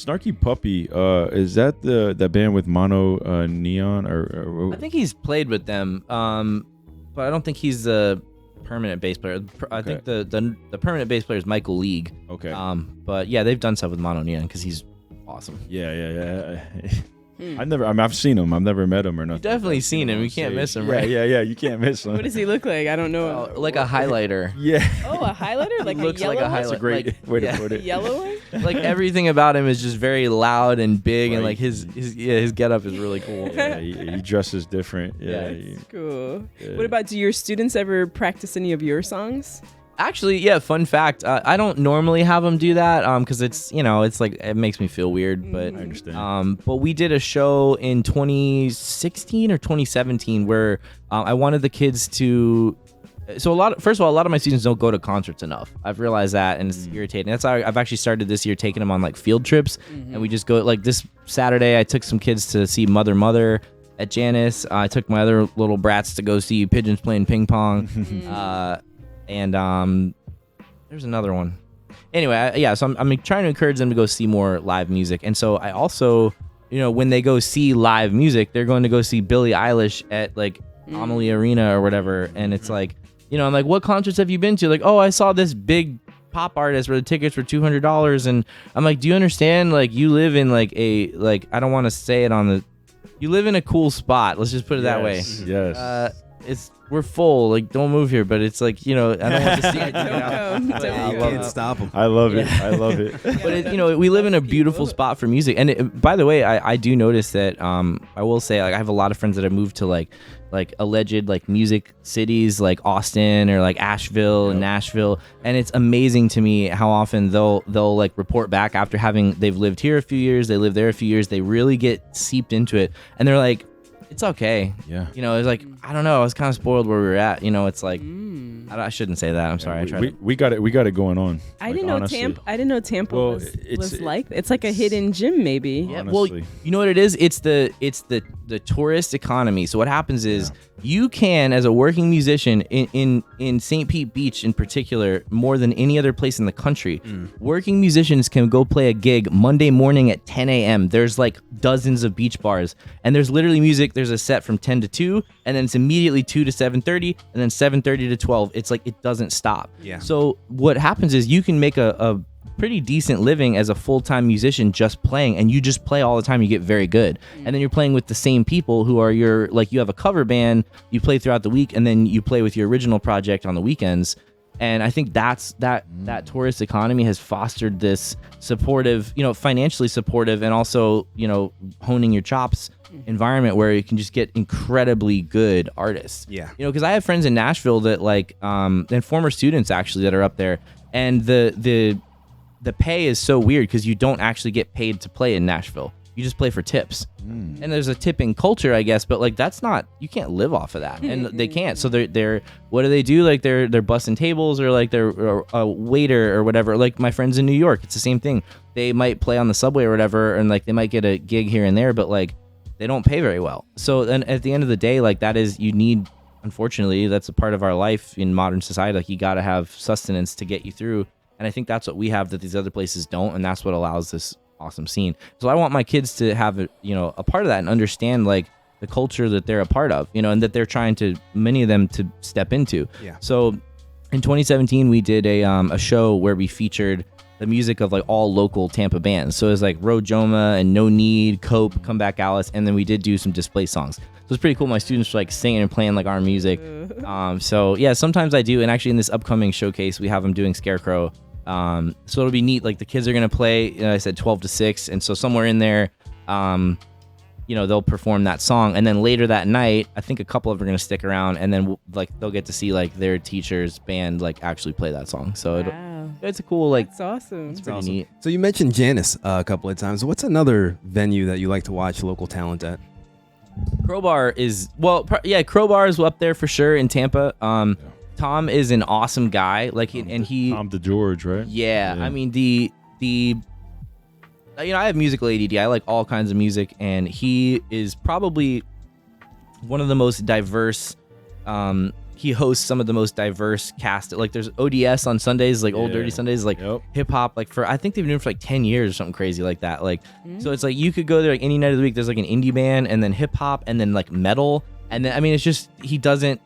Snarky Puppy, is that that band with Mono Neon or I think he's played with them, but I don't think he's the permanent bass player. I think the permanent bass player is Michael League. Okay. But yeah, they've done stuff with Mono Neon because he's awesome. Yeah. I've seen him. I've never met him or nothing. You've definitely seen him. You can't miss him, right? Yeah. You can't miss him. What does he look like? I don't know. Like a highlighter. Yeah. Oh, a highlighter? Like looks a yellow like a one? That's a great way to put A it. yellow one? Like everything about him is just very loud and big, and Right. like his getup is really cool. Yeah, he dresses different. Yeah. That's cool. Yeah. What about, do your students ever practice any of your songs? Actually, yeah. Fun fact: I don't normally have them do that because it's it's like it makes me feel weird. But I understand. But we did a show in 2016 or 2017 where I wanted the kids to. So first of all, a lot of my students don't go to concerts enough. I've realized that, and it's irritating. That's why I've actually started this year taking them on like field trips, and we just go like this Saturday. I took some kids to see Mother at Janice. I took my other little brats to go see pigeons playing ping pong, and there's another one. Anyway, so I'm trying to encourage them to go see more live music, and so I also, when they go see live music, they're going to go see Billie Eilish at like Amalie Arena or whatever, and it's like. I'm like, what concerts have you been to? Like, oh, I saw this big pop artist where the tickets were $200. And I'm like, do you understand? Like, you live in like I don't want to say it you live in a cool spot. Let's just put it that way. Yes. We're full. Like, don't move here. But it's like, I don't want to see it. Don't You can't stop them. I love it. I love it. But we live in a beautiful spot for music. And by the way, I do notice that I will say, like, I have a lot of friends that have moved to like alleged like music cities like Austin or like Asheville and Nashville, and it's amazing to me how often they'll like report back after they've lived here a few years, they lived there a few years, they really get seeped into it, and they're like, it's okay. Yeah. It's like, I don't know, I was kind of spoiled where we were at. It's like I shouldn't say that. I'm sorry. We got it going going. I didn't know honestly. Tampa Well, was like, it's like a hidden gem maybe. Yeah, well, Honestly. you know what it is? It's the tourist economy. So what happens is you can, as a working musician in St. Pete Beach in particular, more than any other place in the country, working musicians can go play a gig Monday morning at 10 a.m. There's like dozens of beach bars, and there's literally music. There's a set from 10 to 2, and then it's immediately 2 to 7:30, and then 7:30 to 12. It's like it doesn't stop. Yeah. So what happens is you can make a pretty decent living as a full-time musician just playing, and you just play all the time. You get very good, and then you're playing with the same people who are you have a cover band, you play throughout the week, and then you play with your original project on the weekends. And I think that tourist economy has fostered this supportive, financially supportive, and also honing your chops environment where you can just get incredibly good artists. Yeah. Because I have friends in Nashville that and former students actually that are up there, and the pay is so weird because you don't actually get paid to play in Nashville. You just play for tips. And there's a tipping culture, I guess, but like that's not, you can't live off of that, and they can't. So they're what do? Like they're bussing tables, or like they're a waiter or whatever. Like my friends in New York, it's the same thing. They might play on the subway or whatever, and like they might get a gig here and there, but like they don't pay very well. So then at the end of the day, like unfortunately, that's a part of our life in modern society. Like you got to have sustenance to get you through. And I think that's what we have that these other places don't, and that's what allows this awesome scene. So I want my kids to have a part of that and understand like the culture that they're a part of, and that they're trying to, many of them, to step into. Yeah. So in 2017, we did a show where we featured the music of like all local Tampa bands. So it was like Ro Joma and No Need, Cope, Come Back Alice, and then we did do some Displace songs. So it's pretty cool. My students were like singing and playing like our music. So yeah, sometimes I do. And actually in this upcoming showcase, we have them doing Scarecrow. So it'll be neat. Like the kids are going to play, I said 12 to 6. And so somewhere in there, they'll perform that song. And then later that night, I think a couple of them are going to stick around, and then they'll get to see like their teacher's band like actually play that song. So it's a cool, like, That's awesome. it's pretty neat. So you mentioned Janice a couple of times. What's another venue that you like to watch local talent at? Crowbar is, Crowbar is up there for sure in Tampa. Tom is an awesome guy. Like, Tom DeGeorge, right? Yeah. I mean, I have musical ADD. I like all kinds of music, and he is probably one of the most diverse he hosts some of the most diverse cast. Like there's ODS on Sundays, like Old Yeah. Dirty Sundays, like Yep. hip hop. Like I think they've been doing it for like 10 years or something crazy like that. Like so it's like you could go there like any night of the week. There's like an indie band and then hip hop and then like metal and then I mean it's just he doesn't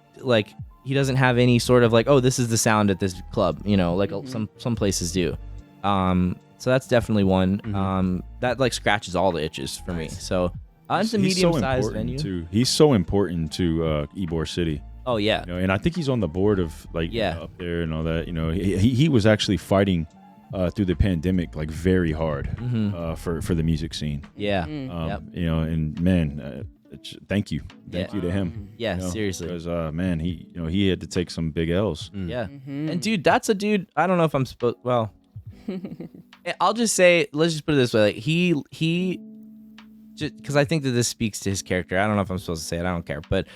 have any sort of like, oh, this is the sound at this club, you know, like some places do. So that's definitely one. That like scratches all the itches for me. So it's a medium-sized venue. He's so important to Ybor City. Oh yeah. You know, and I think he's on the board of like Yeah. up there and all that. You know, he was actually fighting through the pandemic like very hard for the music scene. Yeah. You know, and man, thank you to him. Yeah, you know, seriously. because man, he had to take some big L's. Yeah. And dude, that's a dude. I don't know if I'm supposed. Well, I'll just say, let's just put it this way: like he, because I think that this speaks to his character. I don't know if I'm supposed to say it. I don't care, but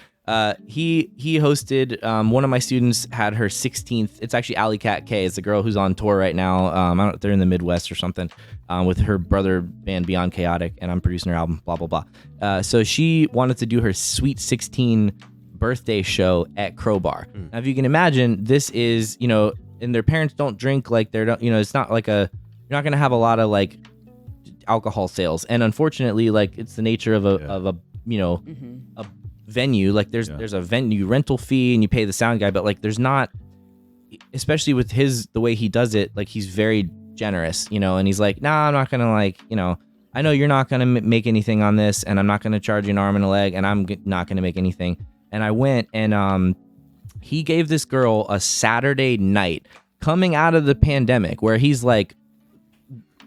he hosted. One of my students had her 16th. It's actually Alley Cat K. It's the girl who's on tour right now. I don't. They're in the Midwest or something. With her brother band Beyond Chaotic, and I'm producing her album. Blah blah blah. So she wanted to do her Sweet 16 birthday show at Crowbar. Now, if you can imagine, this is and their parents don't drink, like it's not like you're not gonna have a lot of like alcohol sales, and unfortunately, like it's the nature of a venue. Like there's a venue rental fee and you pay the sound guy, but like there's not, especially with the way he does it, like he's very generous, and he's like, nah, I'm not gonna I know you're not gonna make anything on this, and I'm not gonna charge you an arm and a leg, and I'm not gonna make anything. And I went and he gave this girl a Saturday night coming out of the pandemic where he's like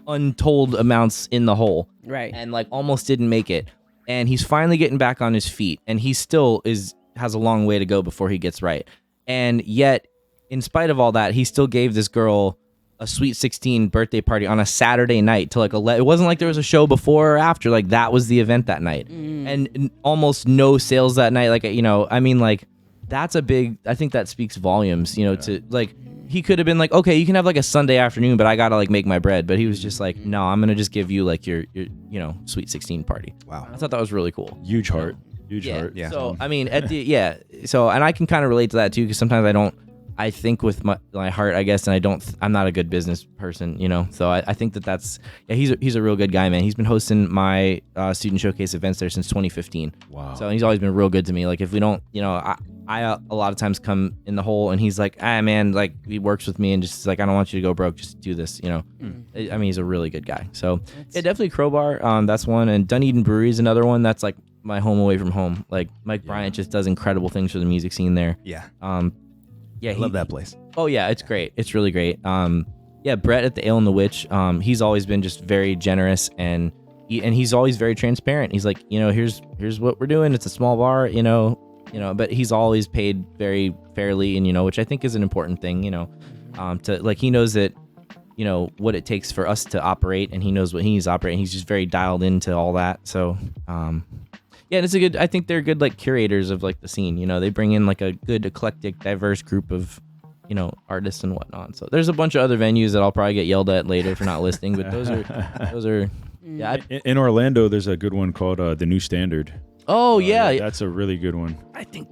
untold amounts in the hole. Right. And like almost didn't make it. And he's finally getting back on his feet. And he still has a long way to go before he gets right. And yet, in spite of all that, he still gave this girl a Sweet 16 birthday party on a Saturday night to like it wasn't like there was a show before or after. Like that was the event that night. And almost no sales that night. Like, I mean, like, that's a big, I think that speaks volumes, to like, he could have been like, okay, you can have like a Sunday afternoon, but I gotta like make my bread. But he was just like, no, I'm gonna just give you like your Sweet 16 party. Wow. I thought that was really cool. Huge heart. Heart. Yeah. So I mean, so and I can kind of relate to that too, because sometimes I think with my heart, I guess, and I'm not a good business person, So I think that's he's a real good guy, man. He's been hosting my student showcase events there since 2015. Wow. So he's always been real good to me. Like if we don't, I a lot of times come in the hole, and he's like, man, like he works with me and just like, I don't want you to go broke, just do this, I mean, he's a really good guy. So definitely Crowbar. That's one, and Dunedin Brewery is another one. That's like my home away from home. Like Mike Bryant just does incredible things for the music scene there. Yeah. I love that place. Oh yeah, it's great. It's really great. Brett at the Ale and the Witch. He's always been just very generous, and he's always very transparent. He's like, here's what we're doing. It's a small bar, but he's always paid very fairly, and which I think is an important thing. To like, he knows that what it takes for us to operate, and he knows what he needs to operate. And he's just very dialed into all that. So it's I think they're good like curators of like the scene. They bring in like a good eclectic, diverse group of artists and whatnot. So there's a bunch of other venues that I'll probably get yelled at later for not listing, but those are yeah. In Orlando, there's a good one called the New Standard. Oh yeah, that's a really good one. I think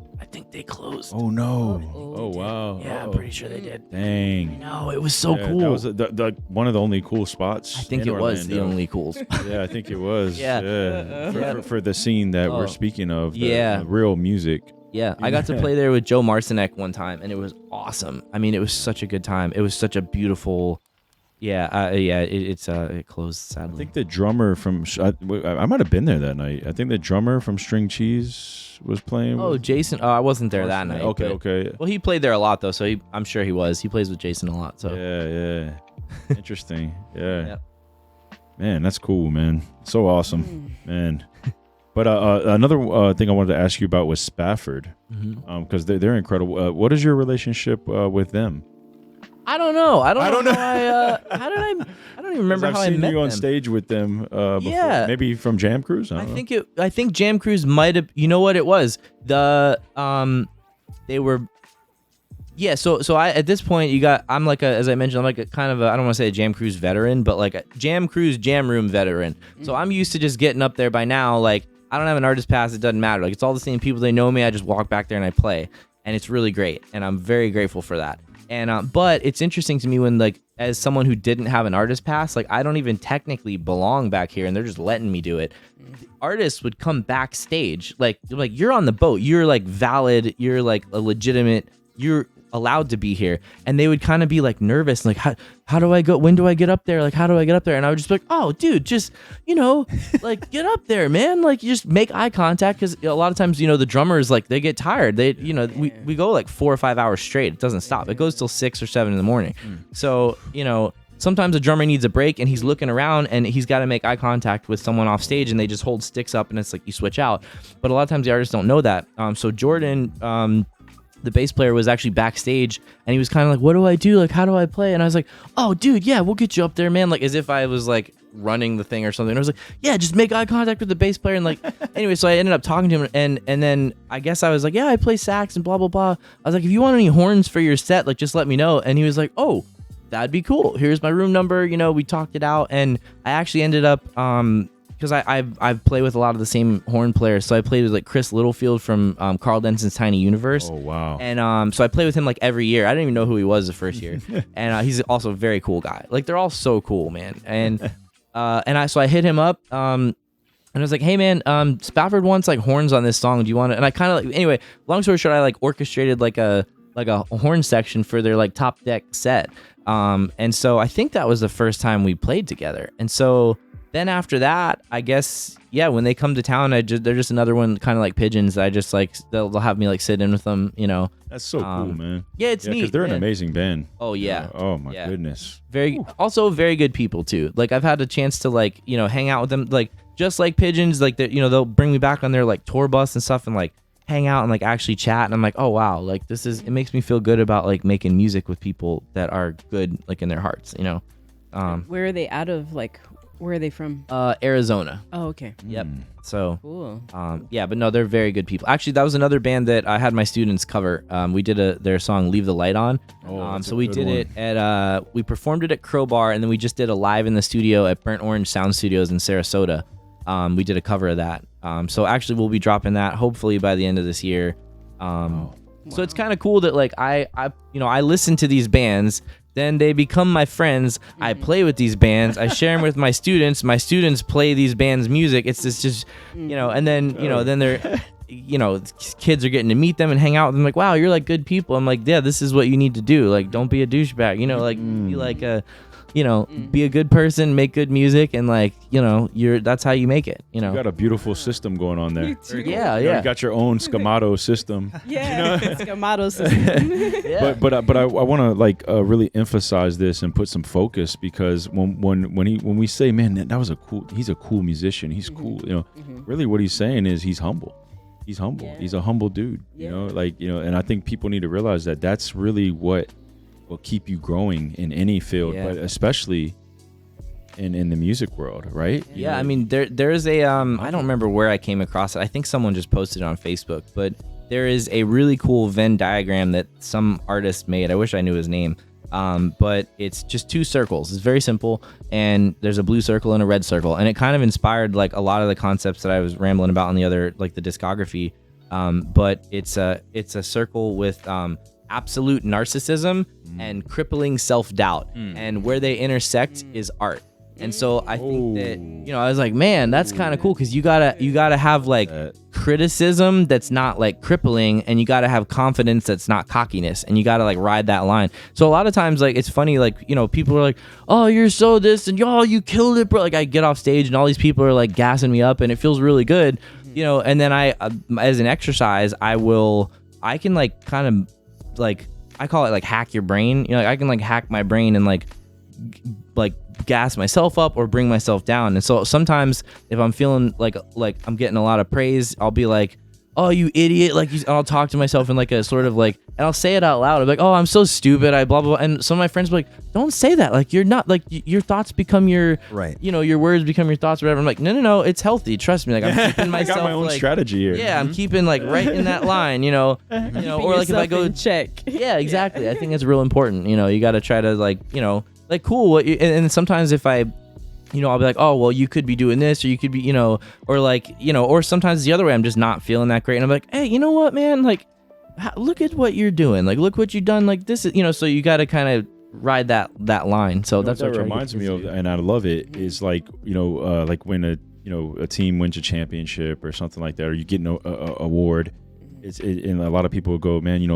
they closed. Oh no! Oh wow! Yeah, I'm pretty sure they did. Dang! No, it was so cool. That was the one of the only cool spots. I think it was the only cool spot. Yeah, I think it was. Yeah. For the scene that we're speaking of. Yeah. Real music. Yeah, I got to play there with Joe Marcinek one time, and it was awesome. I mean, it was such a good time. It was such a beautiful. It closed sadly. I think the drummer from I might have been there that night. I think the drummer from String Cheese was playing. Oh, Jason. Oh, I wasn't there that night. Okay. Well, he played there a lot though, so I'm sure he was. He plays with Jason a lot. So yeah. Interesting. Yeah. Yep. Man, that's cool, man. So awesome, man. But another thing I wanted to ask you about was Spafford, because they're incredible. What is your relationship with them? I don't know. I don't know. I don't even remember how I met them. I've seen you on stage with them before. Yeah. Maybe from Jam Cruise. I think Jam Cruise might have. You know what it was? They were. Yeah. So I at this point I'm like as I mentioned, I'm like a kind of I don't want to say a Jam Cruise veteran, but like a Jam Cruise Jam Room veteran. So I'm used to just getting up there by now. Like I don't have an artist pass. It doesn't matter. Like it's all the same people. They know me. I just walk back there and I play. and it's really great, and I'm very grateful for that. And but it's interesting to me when, like, as someone who didn't have an artist pass, like, I don't even technically belong back here, and they're just letting me do it. The artists would come backstage, like you're on the boat, you're like valid, you're like a legitimate, you're allowed to be here, and they would kind of be like nervous, like, how do I go, when do I get up there, like, how do I get up there? And I would just be like, oh dude, just, like, get up there, man, like, you just make eye contact, because a lot of times, the drummers, like, they get tired, they, we go like 4 or 5 hours straight, it doesn't stop, it goes till 6 or 7 in the morning. So sometimes a drummer needs a break and he's looking around and he's got to make eye contact with someone off stage, and they just hold sticks up and it's like you switch out. But a lot of times the artists don't know that. So Jordan, the bass player, was actually backstage, and he was kind of like, what do I do? Like, how do I play? And I was like, oh, dude, yeah, we'll get you up there, man. Like, as if I was like running the thing or something. And I was like, yeah, just make eye contact with the bass player. And like, anyway, so I ended up talking to him, and then I guess I was like, yeah, I play sax and blah, blah, blah. I was like, if you want any horns for your set, like, just let me know. And he was like, oh, that'd be cool. Here's my room number. We talked it out, and I actually ended up, because I've played with a lot of the same horn players. So I played with like Chris Littlefield from Carl Denson's Tiny Universe. Oh wow! And so I played with him like every year. I didn't even know who he was the first year, and he's also a very cool guy. Like, they're all so cool, man. And so I hit him up. And I was like, hey man, Spafford wants like horns on this song. Do you want to? And I kind of like, anyway, long story short, I like orchestrated like a horn section for their like top deck set. And so I think that was the first time we played together. And so then after that, I guess, yeah, when they come to town, they're just another one, kind of like Pigeons. I just like, they'll have me like sit in with them, That's so cool, man. Yeah, it's neat. Because they're an amazing band. Oh yeah. Oh my goodness. Also very good people too. Like, I've had a chance to like, hang out with them, like just like Pigeons, like they'll bring me back on their like tour bus and stuff, and like hang out and like actually chat. And I'm like, oh wow, like it makes me feel good about like making music with people that are good, like in their hearts, Where are they out of? Like, where are they from? Arizona. Oh, okay. Yep. So, Cool. yeah, but no, they're very good people. Actually, that was another band that I had my students cover. We did their song "Leave the Light On." So we did it at we performed it at Crowbar, and then we just did a live in the studio at Burnt Orange Sound Studios in Sarasota. We did a cover of that. So actually, we'll be dropping that hopefully by the end of this year. So it's kind of cool that like I listen to these bands. Then they become my friends. I play with these bands. I share them with my students. My students play these bands' music. It's just, and then, then they're, kids are getting to meet them and hang out with them. Like, wow, you're like good people. I'm like, yeah, this is what you need to do. Like, don't be a douchebag. Be like a, be a good person, make good music, and like, that's how you make it. You got a beautiful system going on there. Yeah. You got your own Sgammato system. Yeah, Sgammato system. Yeah. But I want to like really emphasize this and put some focus, because when we say, man, he's a cool musician, he's cool, really what he's saying is he's humble. He's humble. Yeah. He's a humble dude. And I think people need to realize that that's really what will keep you growing in any field, but especially in the music world, right? Yeah, I mean, there is a I don't remember where I came across it. I think someone just posted it on Facebook, but there is a really cool Venn diagram that some artist made. I wish I knew his name. But it's just 2 circles. It's very simple, and there's a blue circle and a red circle, and it kind of inspired like a lot of the concepts that I was rambling about on the other, like the discography. But it's a circle with absolute narcissism and crippling self-doubt, and where they intersect is art. And so I think that, I was like, man, that's kind of cool, because you gotta have like criticism that's not like crippling, and you gotta have confidence that's not cockiness, and you gotta like ride that line. So a lot of times, like, it's funny, like, people are like, oh, you're so this, and you killed it, bro. Like, I get off stage and all these people are like gassing me up, and it feels really good, and then I, as an exercise, I can like kind of like, I call it like hack your brain. I can like hack my brain and like gas myself up or bring myself down. And so sometimes if I'm feeling like I'm getting a lot of praise, I'll be like, oh, you idiot. Like, I'll talk to myself in like a sort of like, and I'll say it out loud. I'm like, oh, I'm so stupid. I blah, blah, blah. And some of my friends will be like, don't say that. Like, you're not, like, your thoughts become your, right. Your words become your thoughts, whatever. I'm like, no, it's healthy. Trust me. Like, I'm keeping myself, I got my own strategy here. Yeah, I'm keeping like right in that line, or like if I go check. Yeah, exactly. I think it's real important. You got to try to like, like, cool. And sometimes if I, I'll be like, oh, well, you could be doing this, or you could be, or like, or sometimes the other way, I'm just not feeling that great. And I'm like, hey, you know what, man? Like, look at what you're doing. Like, look what you've done. Like, this is, so you got to kind of ride that line. So that's what reminds me of, and I love it, is like, like when a team wins a championship or something like that, or you get an award. And a lot of people go, man,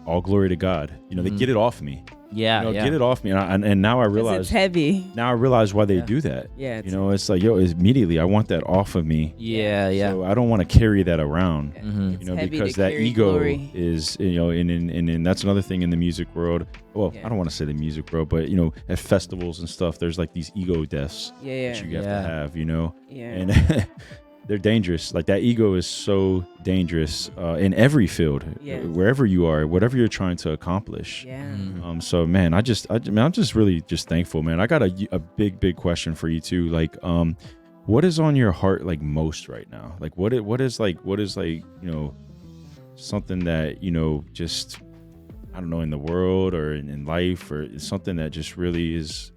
all glory to God. They get it off me. Yeah, get it off me. And now I realize it's heavy. Now I realize why they do that. Yeah. It's like, immediately I want that off of me. Yeah. So I don't want to carry that around. Because that ego glory. is, and that's another thing in the music world. Well, I don't want to say the music world, but at festivals and stuff, there's like these ego deaths that you have to have, and they're dangerous. Like that ego is so dangerous in every field, wherever you are, whatever you're trying to accomplish. Yeah. So man, I'm just really just thankful, man. I got a big question for you too. Like, what is on your heart like most right now? Like, what is something that just, I don't know, in the world or in life, or something that just really is,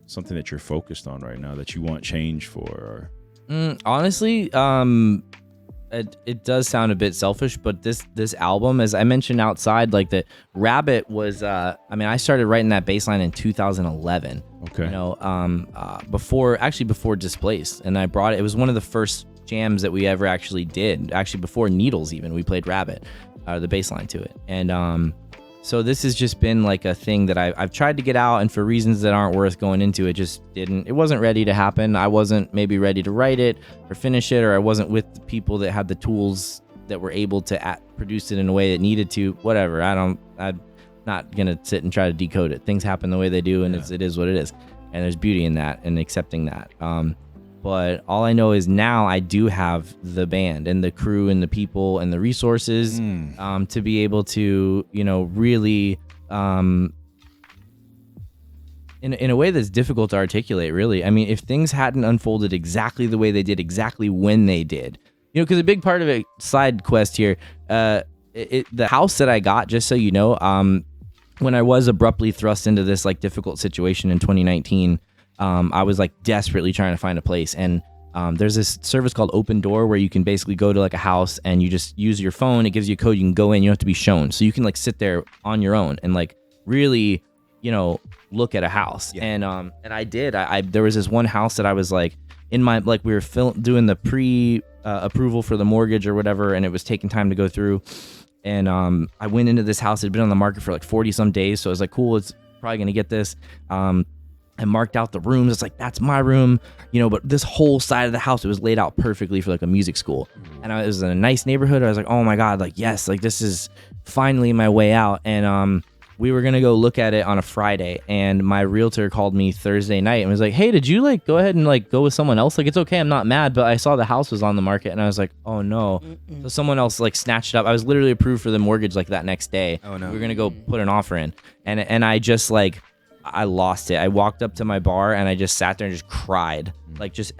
something that you're focused on right now that you want change for? Honestly, it does sound a bit selfish, but this album, as I mentioned outside, like the Rabbit was, I started writing that bass line in 2011. Okay. Before Displace, and I brought it. It was one of the first jams that we ever actually did. Actually, before Needles even, we played Rabbit, the bass line to it, and so this has just been like a thing that I've tried to get out, and for reasons that aren't worth going into, it wasn't ready to happen. I wasn't maybe ready to write it or finish it, or I wasn't with the people that had the tools that were able to produce it in a way that needed to, whatever. I'm not going to sit and try to decode it. Things happen the way they do, and it is what it is. And there's beauty in that and accepting that. But all I know is now I do have the band and the crew and the people and the resources to be able to, really, in a way that's difficult to articulate, really. I mean, if things hadn't unfolded exactly the way they did, exactly when they did, because a big part of a side quest here, the house that I got, just so you know, when I was abruptly thrust into this like difficult situation in 2019, I was like desperately trying to find a place, and there's this service called Open Door where you can basically go to like a house and you just use your phone. It gives you a code. You can go in. You don't have to be shown, so you can like sit there on your own and like really, look at a house. Yeah. And I did. There was this one house that I was like in my like we were doing the pre approval for the mortgage or whatever, and it was taking time to go through. And I went into this house. It had been on the market for like 40 some days, so I was like, cool, it's probably gonna get this. I marked out the rooms. It's like, that's my room, but this whole side of the house, it was laid out perfectly for like a music school. And it was in a nice neighborhood. I was like, oh my God, like, yes, like this is finally my way out. And we were going to go look at it on a Friday. And my realtor called me Thursday night and was like, hey, did you like go ahead and like go with someone else? Like, it's okay. I'm not mad, but I saw the house was on the market. And I was like, oh no. So someone else like snatched it up. I was literally approved for the mortgage like that next day. Oh no. We were going to go put an offer in. And I just like, I lost it. I walked up to my bar and I just sat there and just cried, like just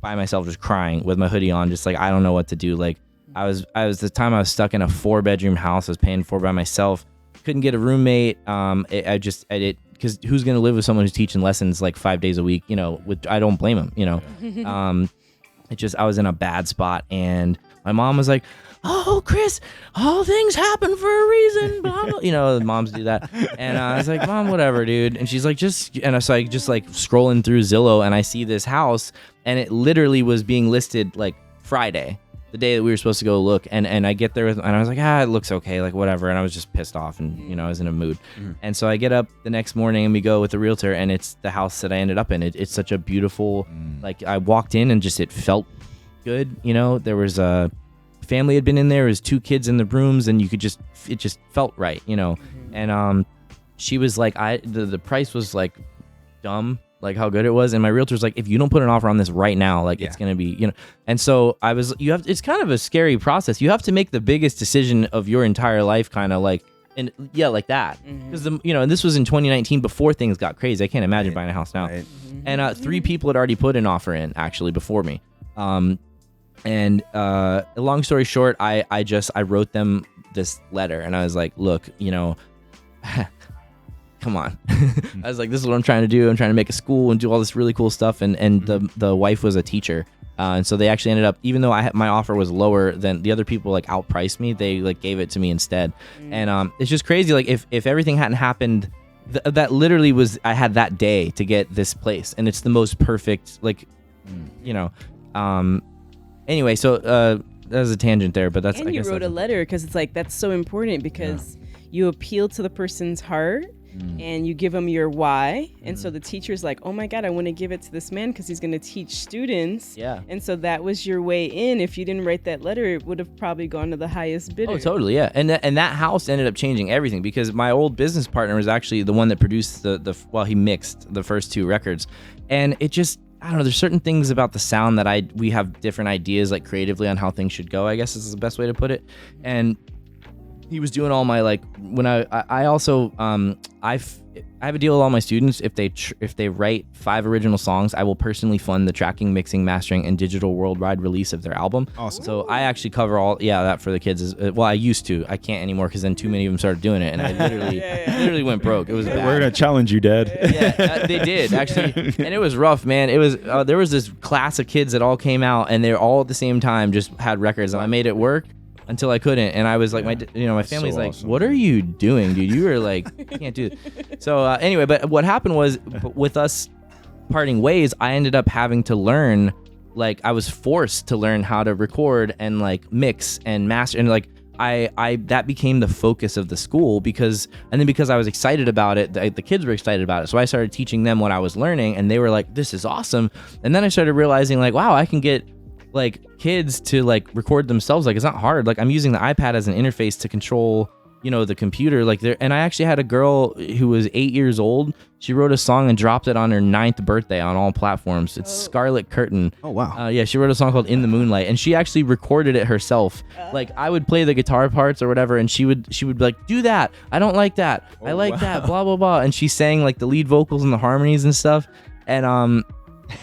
by myself, just crying with my hoodie on, just like I don't know what to do. Like I was the time I was stuck in a 4-bedroom house. I was paying for by myself. Couldn't get a roommate. Because who's gonna live with someone who's teaching lessons like 5 days a week? Which I don't blame him. I was in a bad spot, and my mom was like, oh, Chris, all things happen for a reason, blah, blah. Moms do that. And I was like, Mom, whatever, dude. And she's like, and I was like, just like scrolling through Zillow, and I see this house, and it literally was being listed like Friday, the day that we were supposed to go look. And I get there and I was like, it looks okay, like whatever. And I was just pissed off, and I was in a mood. And so I get up the next morning and we go with the realtor, and it's the house that I ended up in. It's such a beautiful, like I walked in and just, it felt good. There was a family had been in there. There was 2 kids in the rooms, and it just felt right, And she was like, the price was like dumb, like how good it was. And my realtor's like, if you don't put an offer on this right now, like it's gonna be, And so it's kind of a scary process. You have to make the biggest decision of your entire life, kind of like, and like that, because and this was in 2019 before things got crazy. I can't imagine buying a house now. Right. And 3 people had already put an offer in actually before me. And long story short, I wrote them this letter, and I was like, look, come on. I was like, this is what I'm trying to do. I'm trying to make a school and do all this really cool stuff. And the wife was a teacher. And so they actually ended up, even though my offer was lower than the other people, like outpriced me, they like gave it to me instead. And it's just crazy. Like if everything hadn't happened, that literally was, I had that day to get this place, and it's the most perfect, like, you know, anyway, so that was a tangent there, but that's, and I guess you wrote a letter, because it's like, that's so important, because you appeal to the person's heart, and you give them your why, and so the teacher's like, oh my God, I want to give it to this man because he's going to teach students. Yeah. And so that was your way in. If you didn't write that letter, it would have probably gone to the highest bidder. Oh, totally, yeah. And that house ended up changing everything, because my old business partner was actually the one that produced he mixed the first 2 records, and it just, I don't know, there's certain things about the sound that we have different ideas, like creatively, on how things should go, I guess is the best way to put it. And he was doing all my, like, when I also I have a deal with all my students. If they write 5 original songs, I will personally fund the tracking, mixing, mastering, and digital worldwide release of their album. Awesome. So I actually cover all that for the kids. Well, I used to. I can't anymore, because then too many of them started doing it, and I literally went broke. It was bad. We're gonna challenge you, Dad. Yeah, they did actually, and it was rough, man. It was there was this class of kids that all came out, and they all at the same time just had records, and I made it work until I couldn't, and I was like, my family's so like, awesome, what are you doing, dude? You were like, you can't do it. So anyway, but what happened was, with us parting ways, I ended up having to learn, like, I was forced to learn how to record and like mix and master, and like I that became the focus of the school, because I was excited about it, the kids were excited about it, so I started teaching them what I was learning, and they were like, this is awesome. And then I started realizing, like, wow, I can get like kids to like record themselves. Like, it's not hard. Like, I'm using the iPad as an interface to control, the computer. Like, and I actually had a girl who was 8 years old. She wrote a song and dropped it on her 9th birthday on all platforms. It's Scarlet Curtain. Oh, wow. Yeah, she wrote a song called In the Moonlight, and she actually recorded it herself. Like, I would play the guitar parts or whatever, and she would be like, do that. I don't like that. I like that. Blah, blah, blah. And she sang like the lead vocals and the harmonies and stuff. And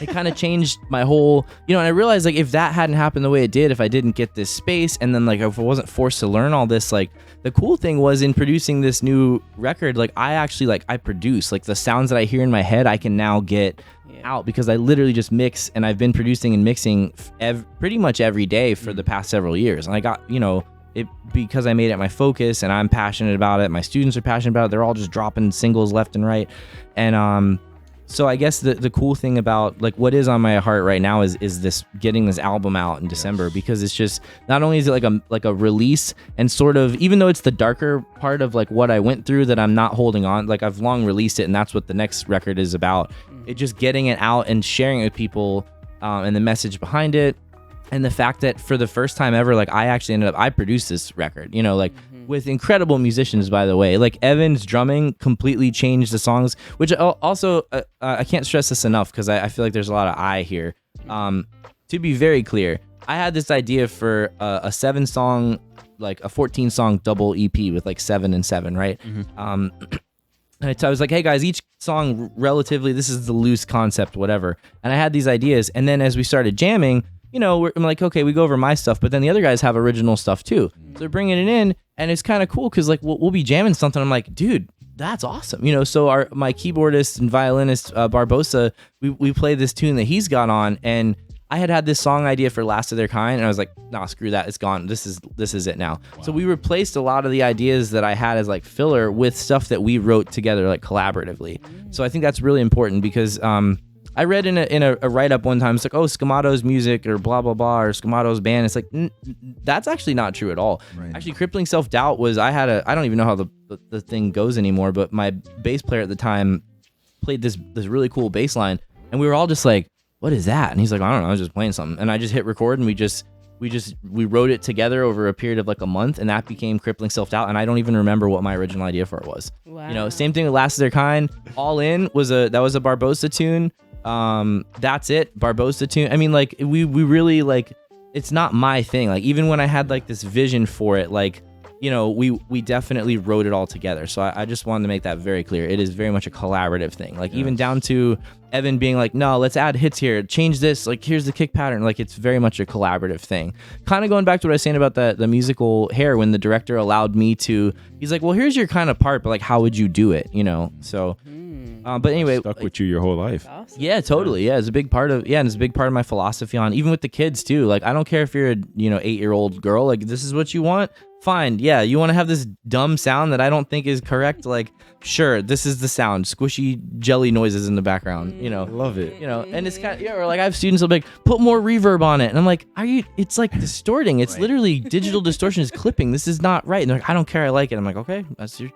it kind of changed my whole, and I realized, like, if that hadn't happened the way it did, if I didn't get this space, and then, like, if I wasn't forced to learn all this, like, the cool thing was, in producing this new record, like, I actually, like, I produce, like, the sounds that I hear in my head, I can now get out, because I literally just mix, and I've been producing and mixing pretty much every day for the past several years. And I got, it, because I made it my focus, and I'm passionate about it, my students are passionate about it, they're all just dropping singles left and right. And so I guess the cool thing about, like, what is on my heart right now is this, getting this album out in December, because it's just, not only is it like a release, and sort of, even though it's the darker part of like what I went through that I'm not holding on, like, I've long released it, and that's what the next record is about. It just getting it out and sharing it with people, and the message behind it, and the fact that for the first time ever, like, I produced this record, like, with incredible musicians, by the way. Like, Evan's drumming completely changed the songs, which also, I can't stress this enough, because I feel like there's a lot of I here. To be very clear, I had this idea for a 7-song, like a 14-song double EP with like 7 and 7, right? And I was like, hey guys, each song relatively, this is the loose concept, whatever. And I had these ideas, and then as we started jamming, I'm like, okay, we go over my stuff, but then the other guys have original stuff too. So they're bringing it in, and it's kind of cool, because like we'll be jamming something. I'm like, dude, that's awesome. So my keyboardist and violinist, Barbosa, we play this tune that he's got on, and I had this song idea for Last of Their Kind, and I was like, nah, screw that, it's gone. This is it now. Wow. So we replaced a lot of the ideas that I had as like filler with stuff that we wrote together, like collaboratively. So I think that's really important, because I read in a write-up one time, it's like, oh, Sgammato's music or blah, blah, blah, or Sgammato's band. It's like, that's actually not true at all. Right. Actually, Crippling Self-Doubt was, I don't even know how the thing goes anymore, but my bass player at the time played this really cool bass line, and we were all just like, what is that? And he's like, I don't know, I was just playing something. And I just hit record, and we wrote it together over a period of like a month, and that became Crippling Self-Doubt, and I don't even remember what my original idea for it was. Wow. Same thing with Last of Their Kind. All In was a Barbosa tune. That's it, Barbosa tune. I mean, like, we really, like, it's not my thing. Like, even when I had like this vision for it, like, we definitely wrote it all together. So I just wanted to make that very clear. It is very much a collaborative thing. Like even down to Evan being like, no, let's add hits here, change this, like here's the kick pattern. Like it's very much a collaborative thing. Kind of going back to what I was saying about the musical hair, when the director allowed me to, he's like, well, here's your kind of part, but like how would you do it? So but anyway, Stuck with you your whole life. Awesome. yeah, totally. Yeah, it's a big part of and it's a big part of my philosophy on even with the kids too. Like I don't care if you're a 8-year-old girl, like this is what you want. Fine. Yeah, you want to have this dumb sound that I don't think is correct, like sure, this is the sound. Squishy jelly noises in the background, I love it. and it's kind of or like I have students who'll be like, put more reverb on it. And I'm like, it's like distorting. It's literally digital distortion is clipping. This is not right. And they're like, I don't care, I like it. I'm like, okay, that's your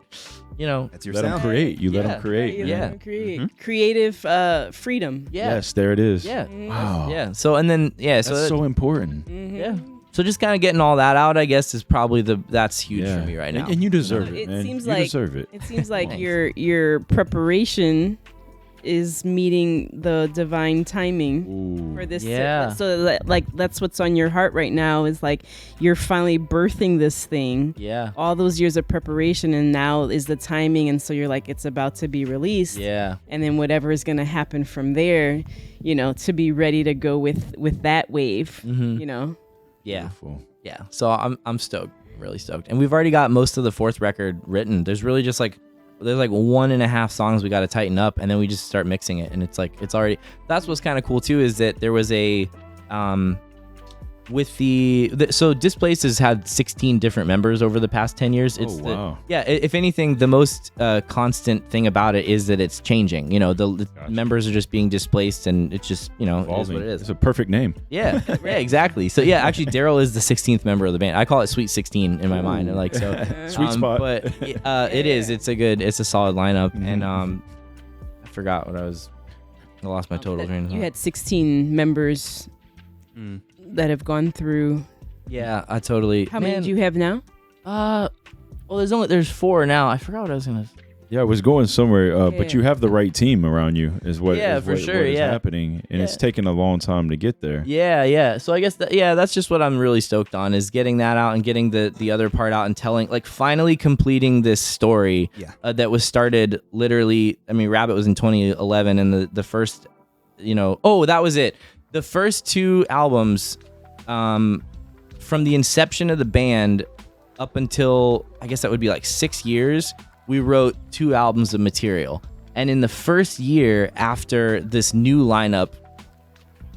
That's your Let them sound. create. You let them Yeah, create. you man. let them create. Creative freedom. yeah. Yes, there it is. Yeah. Wow. Yeah. So and then That's so so important. yeah. So just kind of getting all that out, I guess, is probably that's huge Yeah. for me right now. And you deserve it, It man. seems you like- deserve it. It seems like Thanks. your preparation is meeting the divine timing Ooh. for this. Yeah. Like that's what's on your heart right now is like you're finally birthing this thing. Yeah. All those years of preparation, and now is the timing, and so you're like it's about to be released. Yeah. And then whatever is going to happen from there, to be ready to go with that wave. Yeah. Beautiful. Yeah. So I'm stoked, really stoked. And we've already got most of the fourth record written. There's really just like 1.5 songs we got to tighten up, and then we just start mixing it, and it's already. That's what's kind of cool too, is that there was a with so Displace has had 16 different members over the past 10 years. It's wow. If anything, the most constant thing about it is that it's changing. The Gotcha. members are just being displaced, and it's just it is what Evolving. it is. It's a perfect name. Yeah, yeah, exactly. So yeah, actually, Daryl is the 16th member of the band. I call it Sweet 16 in my mind, and like so. Sweet spot. But it is. It's a solid lineup, and I forgot what I lost my total train of You thought. had 16 members that have gone through. Yeah, I totally. How many do you have now? Well, there's 4 now. I forgot what I was gonna. Yeah, it was going somewhere, but Yeah. you have the right team around you, is what Yeah, is for what, sure, what is yeah. happening, and it's Yeah. taken a long time to get there. Yeah. So I guess that's just what I'm really stoked on, is getting that out and getting the other part out and telling, like, finally completing this story that was started literally. I mean, Rabbit was in 2011, and the first, that was it. The first 2 albums, from the inception of the band up until I guess that would be like 6 years, we wrote 2 albums of material. And in the first year after this new lineup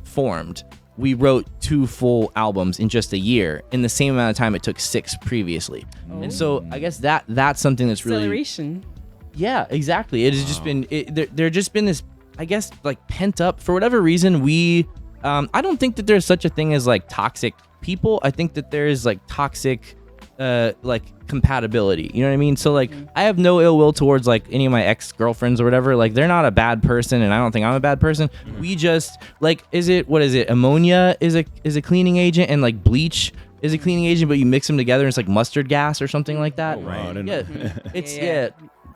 formed, we wrote 2 full albums in just a year, in the same amount of time it took 6 previously. And so I guess that's something that's really Acceleration. yeah, exactly. It has just been there just been this, I guess, like pent up for whatever reason. We I don't think that there's such a thing as like toxic people. I think that there is like toxic like compatibility. You know what I mean? So like I have no ill will towards like any of my ex-girlfriends or whatever. Like they're not a bad person, and I don't think I'm a bad person. We just like what is it? Ammonia is a cleaning agent, and like bleach is a cleaning agent, but you mix them together and it's like mustard gas or something like that. Oh, wow, I didn't Yeah. know. It's Yeah.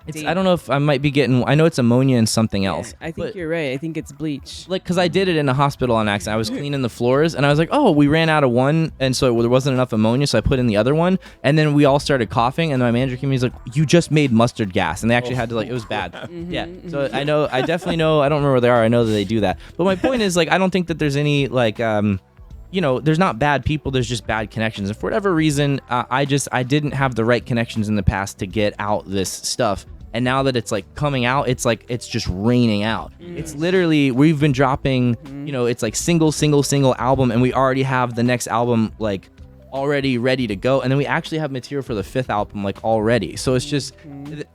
It's I don't know if I might be getting. I know it's ammonia and something else. I think but, you're right. I think it's bleach. like, because I did it in a hospital on accident. I was cleaning the floors, and I was like, oh, we ran out of one, and so there wasn't enough ammonia, so I put in the other one, and then we all started coughing, and my manager came in, he's like, you just made mustard gas, and they actually had to, like, it was bad. Yeah, so I definitely know, I don't remember where they are, I know that they do that. But my point is, like, I don't think that there's any, like, there's not bad people, there's just bad connections. And for whatever reason, I didn't have the right connections in the past to get out this stuff. And now that it's like coming out, it's like it's just raining out. It's literally, we've been dropping, it's like single album, and we already have the next album like already ready to go, and then we actually have material for the 5th album like already. So it's just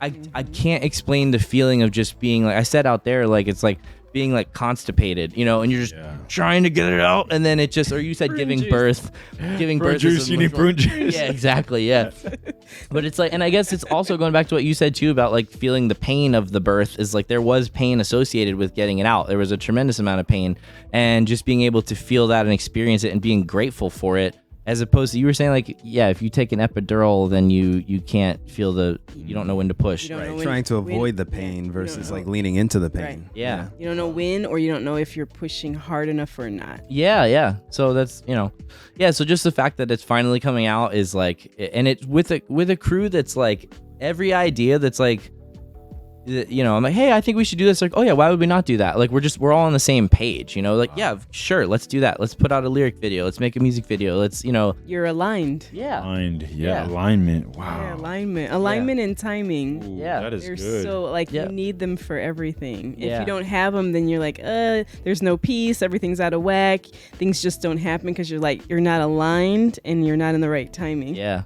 I can't explain the feeling of just being like I said out there, like it's like being like constipated, and you're just trying to get it out, and then it just, or you said giving birth Prune is juice, you need prune juice. yeah, exactly, yeah. But it's like, and I guess it's also going back to what you said too about like feeling the pain of the birth, is like there was pain associated with getting it out. There was a tremendous amount of pain, and just being able to feel that and experience it and being grateful for it As opposed to, you were saying like, yeah, if you take an epidural, then you can't feel you don't know when to push. You don't know Right, when- trying to when- avoid the yeah, pain you versus don't like know. leaning into the pain. Right. Yeah. You don't know when, or you don't know if you're pushing hard enough or not. Yeah. So that's, so just the fact that it's finally coming out is like, and it's with a crew that's like, every idea that's like, I'm like, hey, I think we should do this. Like, oh yeah, why would we not do that? Like, we're all on the same page, like, yeah, sure, let's do that. Let's put out a lyric video. Let's make a music video. Let's, You're aligned. yeah. Aligned. Yeah. Alignment. Yeah, Wow. alignment and timing. Ooh, Yeah. that is They're good. so like Yeah. you need them for everything. If Yeah. you don't have them, then you're like, there's no peace. Everything's out of whack. Things just don't happen because you're not aligned and you're not in the right timing. Yeah.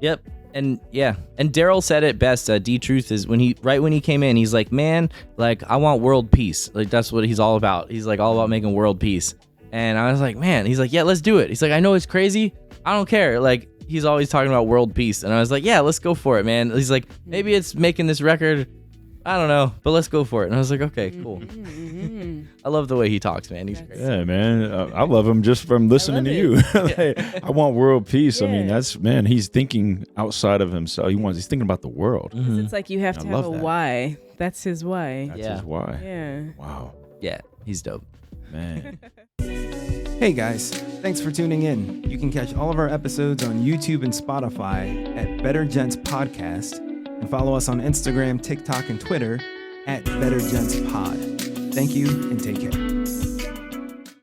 Yep. And Daryl said it best. D-Truth is when he came in, he's like, man, like, I want world peace. Like, that's what he's all about. He's like all about making world peace. And I was like, man, he's like, yeah, let's do it. He's like, I know it's crazy. I don't care. Like, he's always talking about world peace. And I was like, yeah, let's go for it, man. He's like, maybe it's making this record. I don't know, but let's go for it. And I was like, okay, cool. I love the way he talks, man. He's great. Yeah, man. I love him just from listening to you. Like, I want world peace. I mean, Yeah. he's thinking outside of himself. He's thinking about the world. 'Cause it's like you have I to have a love that. why. That's his why. That's Yeah. his why. Yeah. Wow. Yeah, he's dope. Man. Hey guys, thanks for tuning in. You can catch all of our episodes on YouTube and Spotify at Better Gents Podcast, and follow us on Instagram, TikTok, and Twitter at Better Gents Pod. Thank you and take care.